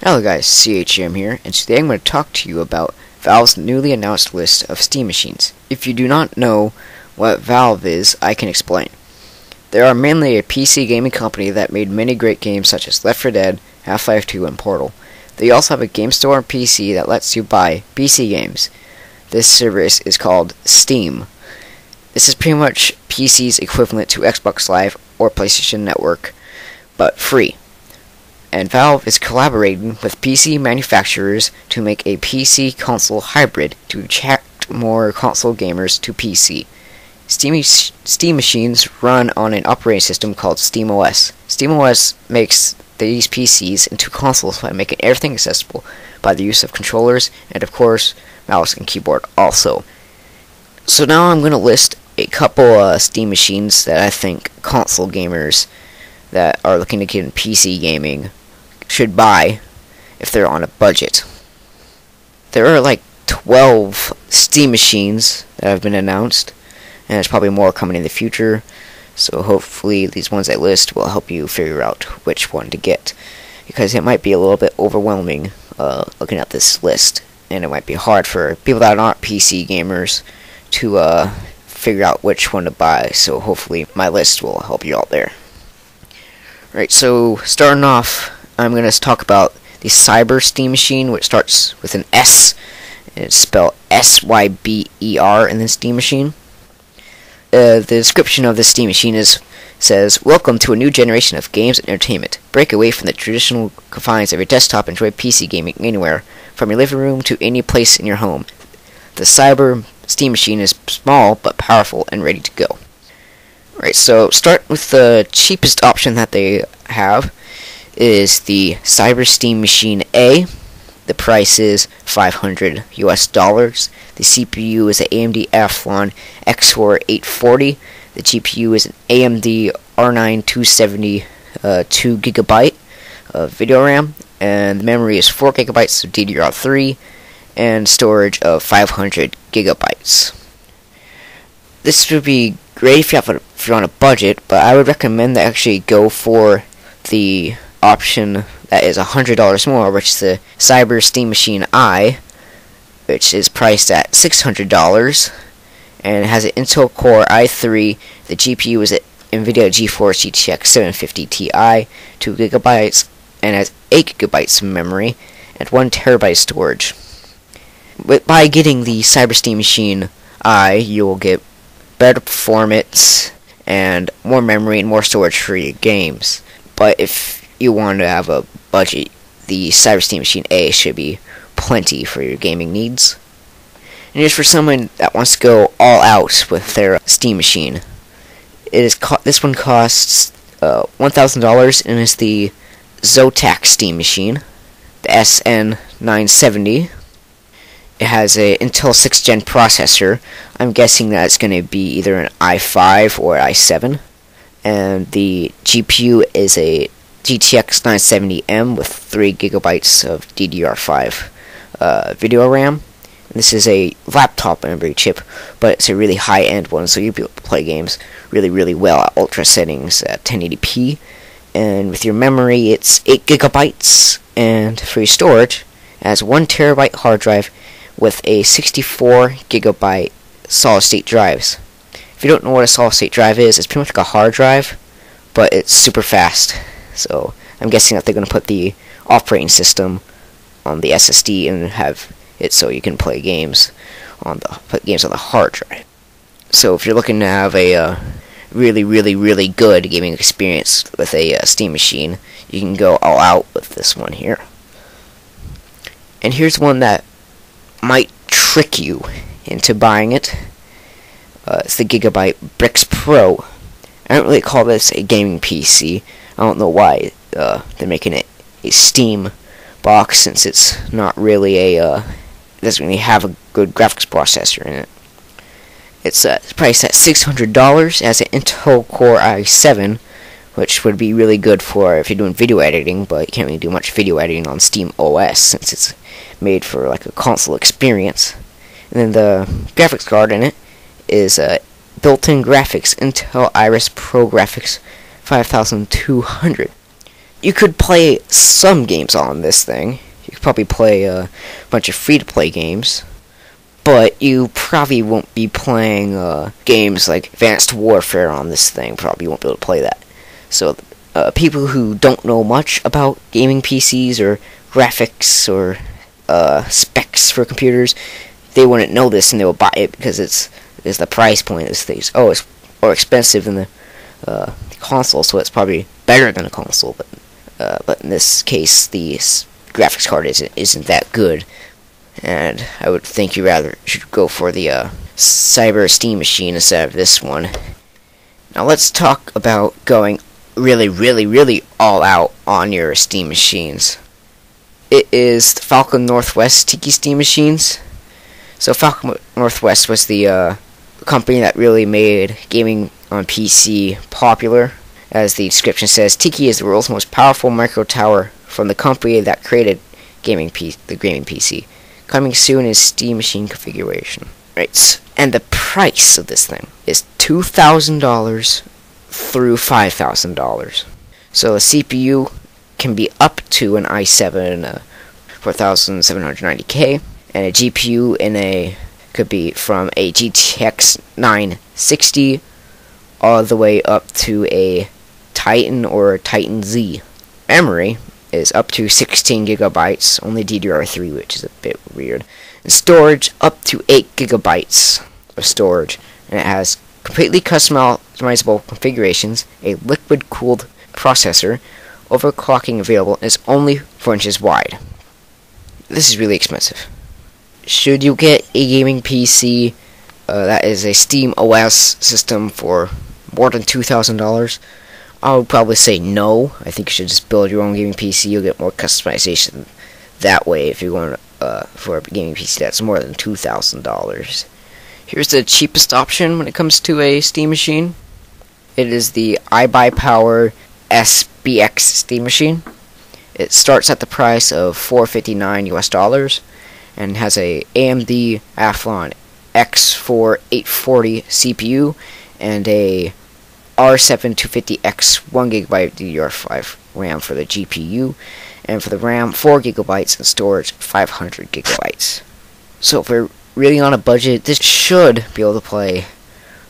Hello guys, CHM here, and today I'm going to talk to you about Valve's newly announced list of Steam machines. If you do not know what Valve is, I can explain. They are mainly a PC gaming company that made many great games such as Left 4 Dead, Half-Life 2, and Portal. They also have a game store on PC that lets you buy PC games. This service is called Steam. This is pretty much PC's equivalent to Xbox Live or PlayStation Network, but free. And Valve is collaborating with PC manufacturers to make a PC console hybrid to attract more console gamers to PC. Steam machines run on an operating system called SteamOS. SteamOS makes these PCs into consoles by making everything accessible by the use of controllers and, of course, mouse and keyboard also. So now I'm going to list a couple Steam machines that I think console gamers that are looking to get in PC gaming should buy if they're on a budget. There are like 12 Steam machines that have been announced, and there's probably more coming in the future, so hopefully these ones I list will help you figure out which one to get, because it might be a little bit overwhelming looking at this list, and it might be hard for people that aren't PC gamers to figure out which one to buy, so hopefully my list will help you out there. Right, so starting off, I'm going to talk about the Cyber Steam machine, which starts with an S, and it's spelled S-Y-B-E-R in the Steam machine. The description of the Steam machine says, "Welcome to a new generation of games and entertainment. Break away from the traditional confines of your desktop and enjoy PC gaming anywhere, from your living room to any place in your home. The Cyber Steam machine is small but powerful and ready to go." Right, so start with the cheapest option that they have is the Cyber Steam Machine A. The price is $500 US. The CPU is an AMD Athlon XOR 840. The GPU is an AMD R9 270 2GB of video RAM, and the memory is 4GB of DDR3 and storage of 500 gigabytes. This would be great if you're on a budget, but I would recommend that actually go for the option that is $100 more, which is the Cyber Steam Machine I, which is priced at $600, and it has an Intel Core i3. The GPU is an NVIDIA GeForce GTX 750 Ti, 2GB, and has 8GB of memory and 1TB storage. By getting the Cyber Steam Machine I, you will get better performance and more memory and more storage for your games. But if you want to have a budget, the Cyber Steam Machine A should be plenty for your gaming needs. And just for someone that wants to go all out with their Steam machine, this one costs $1,000 and is the Zotac Steam machine, the SN970. It has an Intel 6th Gen processor. I'm guessing that it's going to be either an i5 or i7. And the GPU is a GTX 970M with 3GB of DDR5 video RAM. And this is a laptop memory chip, but it's a really high-end one, so you'll be able to play games really well at ultra settings at 1080p. And with your memory, it's 8GB, and for your storage, it has 1TB hard drive with a 64GB solid-state drives. If you don't know what a solid-state drive is, it's pretty much like a hard drive, but it's super fast. So I'm guessing that they're going to put the operating system on the SSD and have it so you can play games on the hard drive. So if you're looking to have a really good gaming experience with a Steam machine, you can go all out with this one here. And here's one that might trick you into buying it. It's the Gigabyte Brix Pro. I don't really call this a gaming PC. I don't know why they're making it a Steam box, since it's not really it doesn't really have a good graphics processor in it. It's priced at $600 as an Intel Core i7, which would be really good for if you're doing video editing, but you can't really do much video editing on Steam OS since it's made for like a console experience. And then the graphics card in it is built-in graphics Intel Iris Pro Graphics 5200. You could play some games on this thing. You could probably play a bunch of free-to-play games, but you probably won't be playing games like Advanced Warfare on this thing. Probably won't be able to play that. So people who don't know much about gaming PCs or graphics or specs for computers, they wouldn't know this and they will buy it because it's the price point of this thing. Oh, it's more expensive than the console, so it's probably better than a console. But in this case, the graphics card isn't that good, and I would think you rather should go for the Cyber Steam Machine instead of this one. Now let's talk about going really, really, really all out on your Steam machines. It is the Falcon Northwest Tiki Steam Machines. So Falcon Northwest was the company that really made gaming on PC popular. As the description says, Tiki is the world's most powerful micro tower from the company that created the gaming PC. Coming soon is Steam Machine configuration. Right, and the price of this thing is $2,000 through $5,000. So a CPU can be up to an i7 4790K, and a GPU could be from a GTX 960 all the way up to a Titan or Titan Z. Memory is up to 16 gigabytes, only DDR3, which is a bit weird. And storage up to 8 gigabytes of storage, and it has completely customizable configurations, a liquid-cooled processor, overclocking available, and is only 4 inches wide. This is really expensive. Should you get a gaming PC that is a Steam OS system for more than $2,000? I would probably say no. I think you should just build your own gaming PC. You'll get more customization that way if you're going for a gaming PC that's more than $2,000. Here's the cheapest option when it comes to a Steam machine. It is the iBuyPower SBX Steam machine. It starts at the price of $459 US and has a AMD Athlon X4 840 CPU and a R7 250X 1GB DDR5 RAM for the GPU, and for the RAM 4GB and storage 500GB. So if we're really on a budget, this should be able to play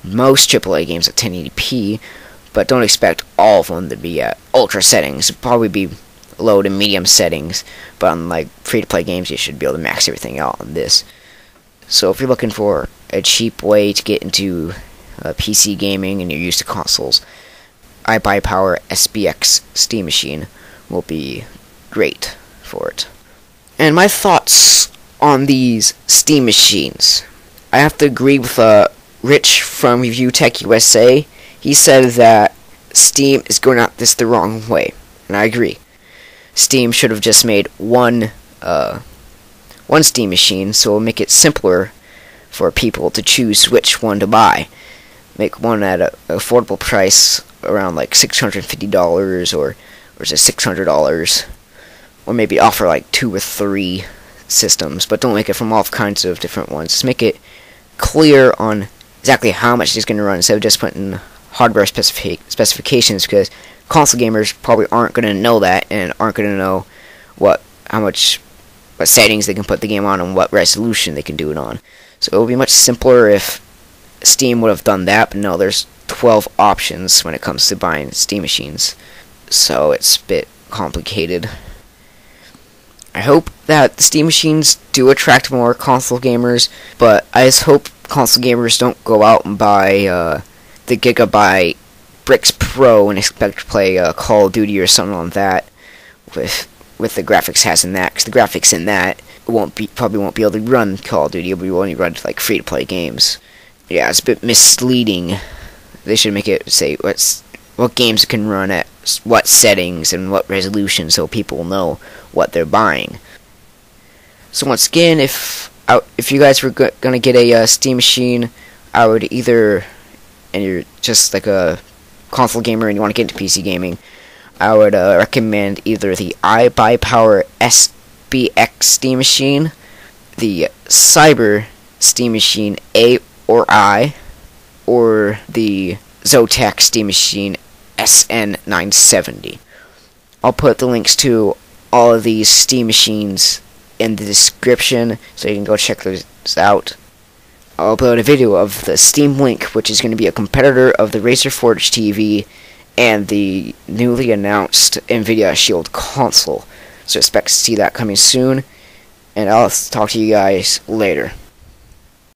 most AAA games at 1080p, but don't expect all of them to be at ultra settings. It'll probably be low to medium settings, but on like free-to-play games you should be able to max everything out on this. So if you're looking for a cheap way to get into PC gaming and you're used to consoles, iBuyPower SBX Steam Machine will be great for it. And my thoughts on these Steam machines, I have to agree with Rich from Review Tech USA. He said that Steam is going at this the wrong way, and I agree. Steam should have just made one Steam machine, so it'll make it simpler for people to choose which one to buy. Make one at an affordable price around like $650 or is it $600, or maybe offer like 2 or 3 systems, but don't make it from all kinds of different ones. Just make it clear on exactly how much it's going to run instead of just putting hardware specifications, because console gamers probably aren't going to know that and aren't going to know what settings they can put the game on and what resolution they can do it on. So it would be much simpler if Steam would have done that, but no, there's 12 options when it comes to buying Steam machines, so it's a bit complicated. I hope that the Steam machines do attract more console gamers, but I just hope console gamers don't go out and buy the Gigabyte Bricks Pro and expect to play Call of Duty or something on that with the graphics has in that, because the graphics in that probably won't be able to run Call of Duty. It'll be only run like free-to-play games. Yeah, it's a bit misleading. They should make it say what games it can run at what settings and what resolution, so people know what they're buying. So once again, if you guys were gonna get a Steam machine, I would either, and you're just like a console gamer and you want to get into PC gaming, I would recommend either the iBuyPower SBX Steam machine, the Cyber Steam Machine A or I, or the Zotac Steam Machine SN970. I'll put the links to all of these Steam machines in the description, so you can go check those out. I'll upload a video of the Steam Link, which is going to be a competitor of the Razer Forge TV and the newly announced Nvidia Shield console. So expect to see that coming soon, and I'll talk to you guys later.